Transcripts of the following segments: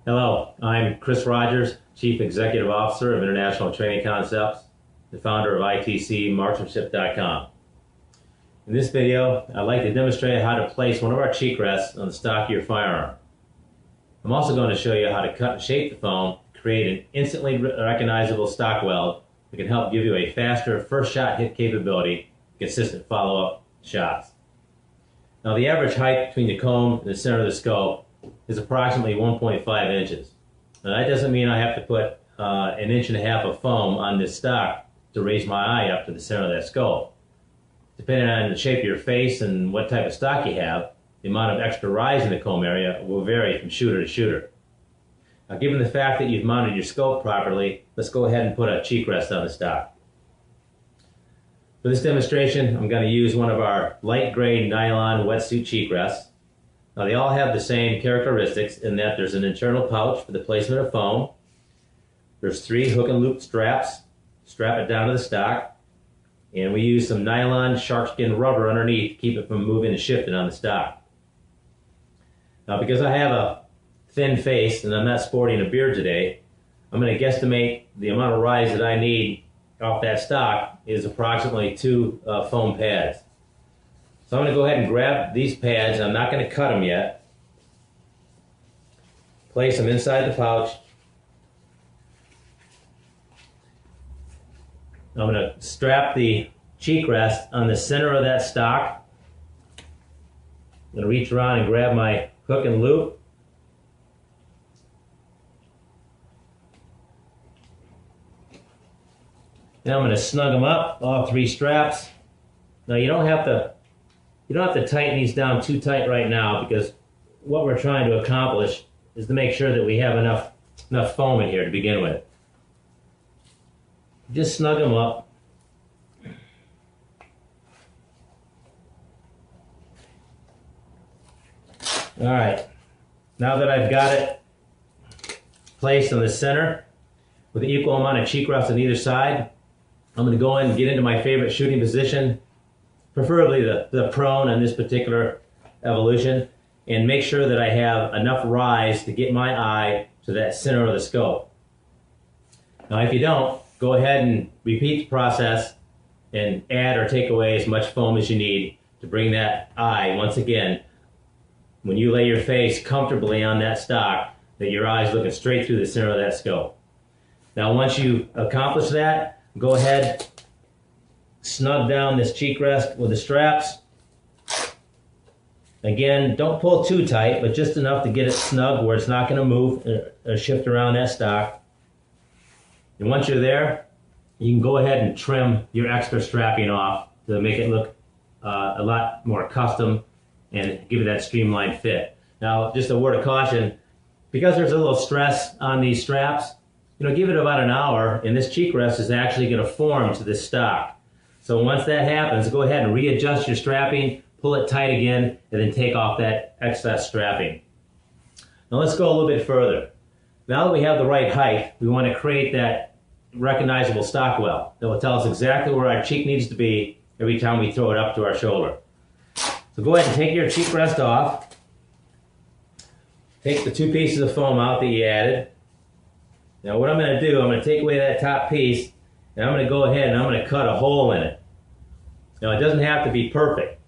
Hello, I'm Chris Rogers, Chief Executive Officer of International Training Concepts, the founder of ITCMarksmanship.com. In this video, I'd like to demonstrate how to place one of our CheekRests on the stock of your firearm. I'm also going to show you how to cut and shape the foam to create an instantly recognizable stock weld that can help give you a faster first shot hit capability, consistent follow-up shots. Now, the average height between the comb and the center of the scope is approximately 1.5 inches. Now, that doesn't mean I have to put an inch and a half of foam on this stock to raise my eye up to the center of that scope. Depending on the shape of your face and what type of stock you have, the amount of extra rise in the comb area will vary from shooter to shooter. Now, given the fact that you've mounted your scope properly, let's go ahead and put a CheekRest on the stock. For this demonstration, I'm going to use one of our light gray nylon wetsuit CheekRests. Now, they all have the same characteristics in that there's an internal pouch for the placement of foam. There's 3 hook and loop straps, strap it down to the stock, and we use some nylon sharkskin rubber underneath to keep it from moving and shifting on the stock. Now, because I have a thin face and I'm not sporting a beard today, I'm going to guesstimate the amount of rise that I need off that stock is approximately 2 foam pads. So I'm going to go ahead and grab these pads. I'm not going to cut them yet. Place them inside the pouch. I'm going to strap the CheekRest on the center of that stock. I'm going to reach around and grab my hook and loop. Now I'm going to snug them up, all 3 straps. Now you don't have to tighten these down too tight right now, because what we're trying to accomplish is to make sure that we have enough foam in here to begin with. Just snug them up. All right, now that I've got it placed on the center with an equal amount of CheekRest on either side, I'm going to go in and get into my favorite shooting position, preferably the prone on this particular evolution, and make sure that I have enough rise to get my eye to that center of the scope. Now, if you don't, go ahead and repeat the process and add or take away as much foam as you need to bring that eye, once again, when you lay your face comfortably on that stock, that your eye's looking straight through the center of that scope. Now, once you accomplish that, go ahead, snug down this CheekRest with the straps. Again, don't pull too tight, but just enough to get it snug where it's not going to move or shift around that stock. And once you're there, you can go ahead and trim your extra strapping off to make it look a lot more custom and give it that streamlined fit. Now, just a word of caution, because there's a little stress on these straps, give it about an hour, and this CheekRest is actually going to form to this stock. So once that happens, go ahead and readjust your strapping, pull it tight again, and then take off that excess strapping. Now let's go a little bit further. Now that we have the right height, we want to create that recognizable stock weld that will tell us exactly where our cheek needs to be every time we throw it up to our shoulder. So go ahead and take your CheekRest off. Take the 2 pieces of foam out that you added. Now what I'm going to do, I'm going to take away that top piece, and I'm going to go ahead and I'm going to cut a hole in it. Now it doesn't have to be perfect,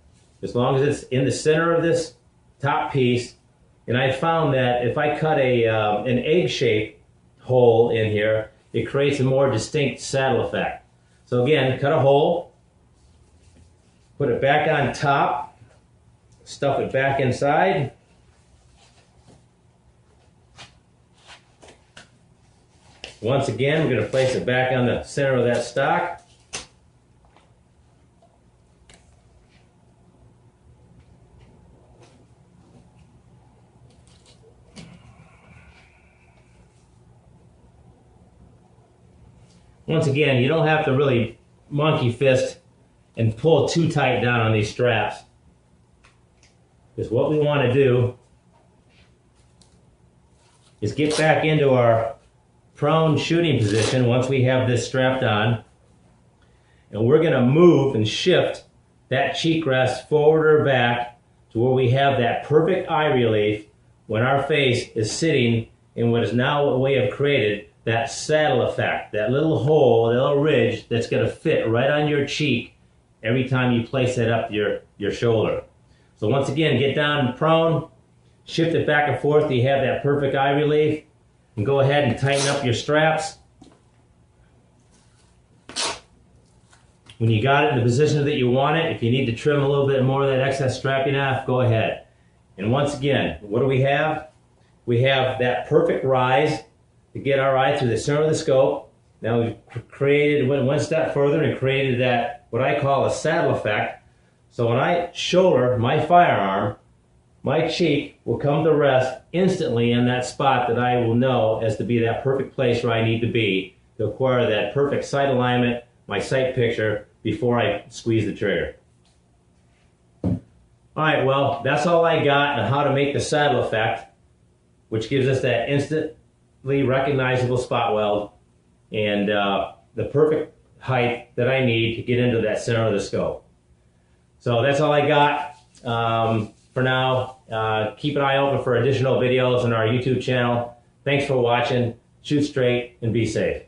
as long as it's in the center of this top piece. And I found that if I cut an egg-shaped hole in here, it creates a more distinct saddle effect. So again, cut a hole, put it back on top, stuff it back inside. Once again, we're going to place it back on the center of that stock. Once again, you don't have to really monkey fist and pull too tight down on these straps, because what we want to do is get back into our prone shooting position once we have this strapped on, and we're going to move and shift that CheekRest forward or back to where we have that perfect eye relief when our face is sitting in what is now we have created that saddle effect, that little hole, that little ridge that's going to fit right on your cheek every time you place it up your shoulder. So once again, get down prone, shift it back and forth till you have that perfect eye relief, and go ahead and tighten up your straps. When you got it in the position that you want it, if you need to trim a little bit more of that excess strapping off, go ahead. And once again, what do we have? We have that perfect rise to get our eye through the center of the scope. Now we've went one step further and created that, what I call a saddle effect. So when I shoulder my firearm, my cheek will come to rest instantly in that spot that I will know as to be that perfect place where I need to be to acquire that perfect sight alignment, my sight picture, before I squeeze the trigger. Alright, well, that's all I got on how to make the saddle effect, which gives us that instantly recognizable spot weld and the perfect height that I need to get into that center of the scope. So that's all I got for now. Keep an eye open for additional videos on our YouTube channel. Thanks for watching. Shoot straight and be safe.